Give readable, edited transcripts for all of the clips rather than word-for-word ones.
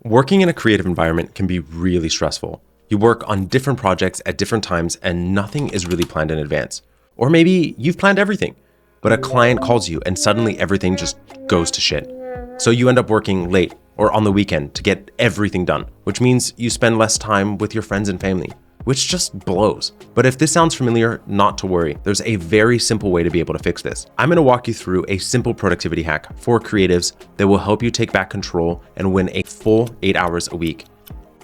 Working in a creative environment can be really stressful. You work on different projects at different times and nothing is really planned in advance. Or maybe you've planned everything, but a client calls you and suddenly everything just goes to shit. So you end up working late or on the weekend to get everything done, which means you spend less time with your friends and family, which just blows. But if this sounds familiar, not to worry. There's a very simple way to be able to fix this. I'm gonna walk you through a simple productivity hack for creatives that will help you take back control and win a full 8 hours a week.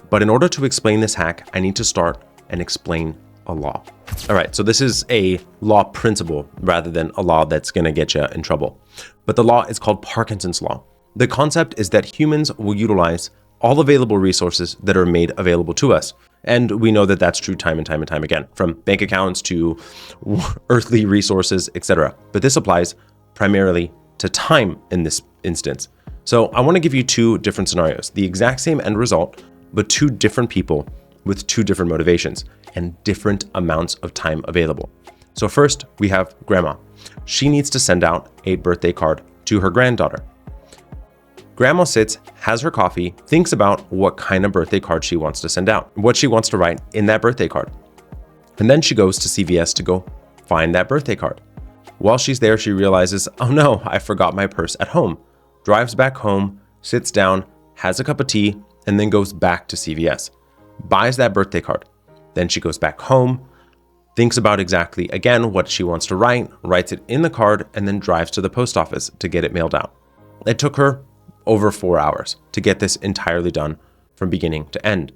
But in order to explain this hack, I need to start and explain a law. All right, so this is a law principle rather than a law that's gonna get you in trouble. But the law is called Parkinson's law. The concept is that humans will utilize all available resources that are made available to us. And we know that that's true time and time and time again, from bank accounts to earthly resources, etc. But this applies primarily to time in this instance. So I want to give you two different scenarios, the exact same end result, but two different people with two different motivations and different amounts of time available. So first, we have grandma. She needs to send out a birthday card to her granddaughter. Grandma sits, has her coffee, thinks about what kind of birthday card she wants to send out, what she wants to write in that birthday card. And then she goes to CVS to go find that birthday card. While she's there, she realizes, oh no, I forgot my purse at home. Drives back home, sits down, has a cup of tea, and then goes back to CVS. Buys that birthday card. Then she goes back home, thinks about exactly, again, what she wants to write, writes it in the card, and then drives to the post office to get it mailed out. It took her over 4 hours to get this entirely done from beginning to end.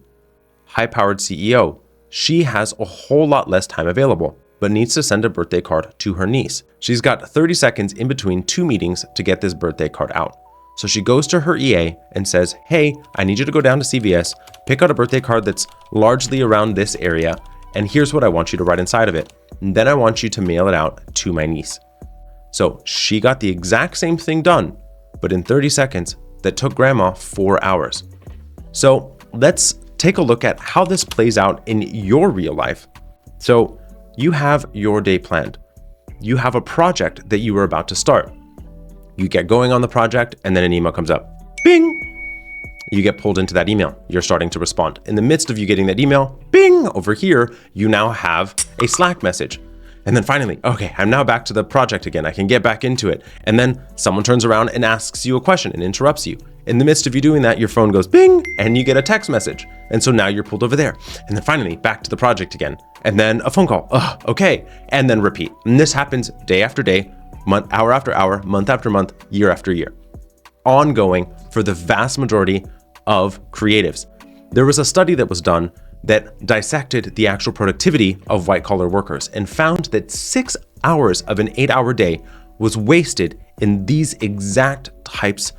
High-powered CEO, she has a whole lot less time available, but needs to send a birthday card to her niece. She's got 30 seconds in between two meetings to get this birthday card out. So she goes to her EA and says, hey, I need you to go down to CVS, pick out a birthday card that's largely around this area, and here's what I want you to write inside of it. And then I want you to mail it out to my niece. So she got the exact same thing done, but in 30 seconds, that took grandma 4 hours. So let's take a look at how this plays out in your real life. So you have your day planned. You have a project that you are about to start. You get going on the project and then an email comes up. Bing! You get pulled into that email. You're starting to respond. In the midst of you getting that email, bing! Over here, you now have a Slack message. And then finally, okay, I'm now back to the project again. I can get back into it. And then someone turns around and asks you a question and interrupts you. In the midst of you doing that, your phone goes bing and you get a text message. And so now you're pulled over there. And then finally back to the project again. And then a phone call. Okay. And then repeat. And this happens day after day, hour after hour, month after month, year after year. Ongoing for the vast majority of creatives. There was a study that was done that dissected the actual productivity of white-collar workers and found that 6 hours of an 8-hour day was wasted in these exact types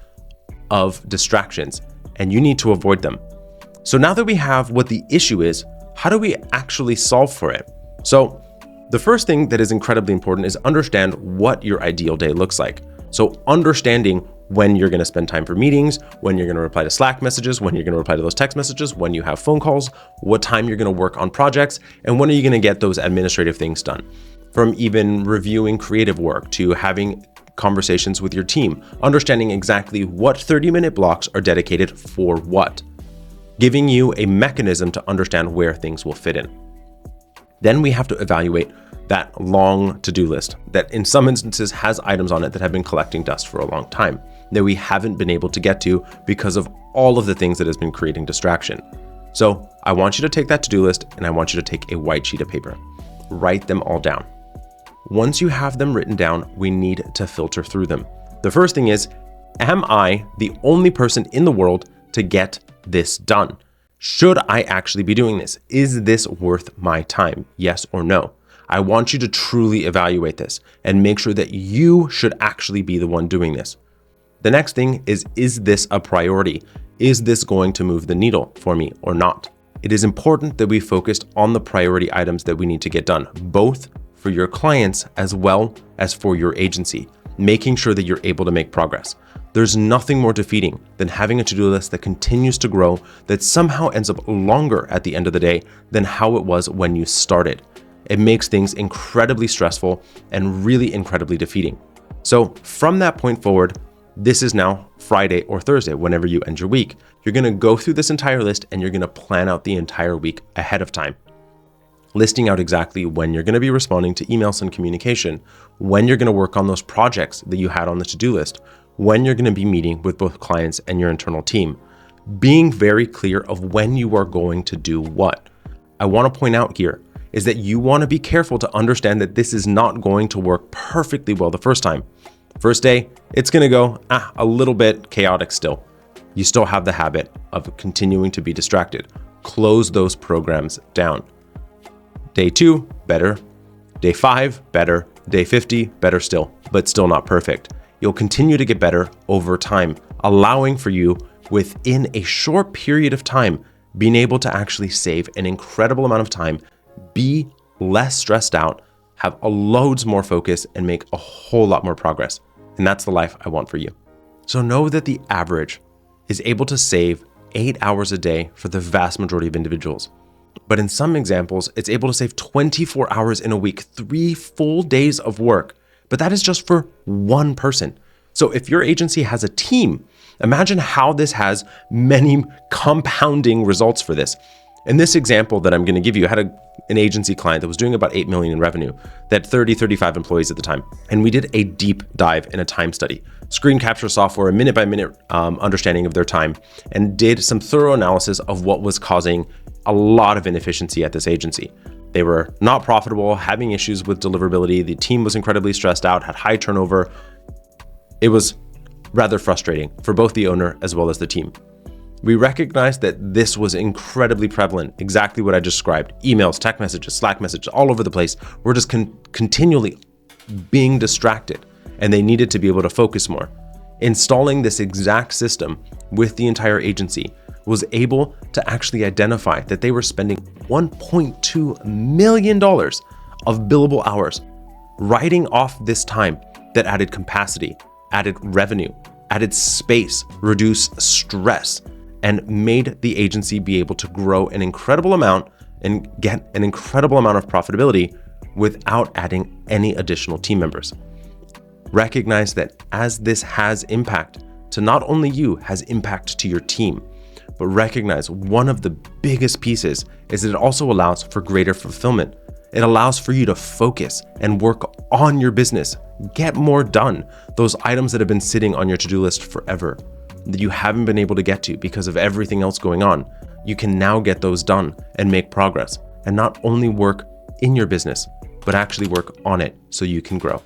of distractions, and you need to avoid them. So now that we have what the issue is, how do we actually solve for it? So the first thing that is incredibly important is understand what your ideal day looks like. So understanding when you're going to spend time for meetings, when you're going to reply to Slack messages, when you're going to reply to those text messages, when you have phone calls, what time you're going to work on projects, and when are you going to get those administrative things done. From even reviewing creative work to having conversations with your team, understanding exactly what 30-minute blocks are dedicated for what, giving you a mechanism to understand where things will fit in. Then we have to evaluate that long to-do list that in some instances has items on it that have been collecting dust for a long time that we haven't been able to get to because of all of the things that has been creating distraction. So I want you to take that to-do list and I want you to take a white sheet of paper, write them all down. Once you have them written down, we need to filter through them. The first thing is, am I the only person in the world to get this done? Should I actually be doing this? Is this worth my time? Yes or no? I want you to truly evaluate this and make sure that you should actually be the one doing this. The next thing is this a priority? Is this going to move the needle for me or not? It is important that we focused on the priority items that we need to get done, both for your clients as well as for your agency, making sure that you're able to make progress. There's nothing more defeating than having a to-do list that continues to grow, that somehow ends up longer at the end of the day than how it was when you started. It makes things incredibly stressful and really incredibly defeating. So from that point forward, This is now Friday or Thursday, whenever you end your week. You're going to go through this entire list and you're going to plan out the entire week ahead of time, listing out exactly when you're going to be responding to emails and communication, when you're going to work on those projects that you had on the to-do list, when you're going to be meeting with both clients and your internal team, being very clear of when you are going to do what. I want to point out here is that you want to be careful to understand that this is not going to work perfectly well the first time. First day, it's going to go a little bit chaotic still. You still have the habit of continuing to be distracted. Close those programs down. Day 2, better. Day 5, better. Day 50, better still, but still not perfect. You'll continue to get better over time, allowing for you within a short period of time, being able to actually save an incredible amount of time, be less stressed out, have loads more focus, and make a whole lot more progress. And that's the life I want for you. So know that the average is able to save 8 hours a day for the vast majority of individuals. But in some examples, it's able to save 24 hours in a week, 3 full days of work. But that is just for one person. So if your agency has a team, imagine how this has many compounding results for this. In this example that I'm going to give you, I had an agency client that was doing about 8 million in revenue, that 35 employees at the time. And we did a deep dive in a time study, screen capture software, a minute by minute understanding of their time, and did some thorough analysis of what was causing a lot of inefficiency at this agency. They were not profitable, having issues with deliverability. The team was incredibly stressed out, had high turnover. It was rather frustrating for both the owner as well as the team. We recognized that this was incredibly prevalent, exactly what I described. Emails, text messages, Slack messages, all over the place. We're just continually being distracted, and they needed to be able to focus more. Installing this exact system with the entire agency was able to actually identify that they were spending $1.2 million of billable hours writing off this time that added capacity, added revenue, added space, reduced stress, and made the agency be able to grow an incredible amount and get an incredible amount of profitability without adding any additional team members. Recognize that as this has impact to not only you, has impact to your team, but recognize one of the biggest pieces is that it also allows for greater fulfillment. It allows for you to focus and work on your business, get more done. Those items that have been sitting on your to-do list forever, that you haven't been able to get to because of everything else going on, you can now get those done and make progress, and not only work in your business, but actually work on it so you can grow.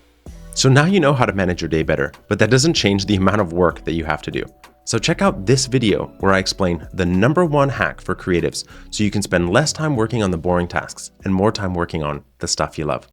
So now you know how to manage your day better, but that doesn't change the amount of work that you have to do. So check out this video where I explain the #1 hack for creatives so you can spend less time working on the boring tasks and more time working on the stuff you love.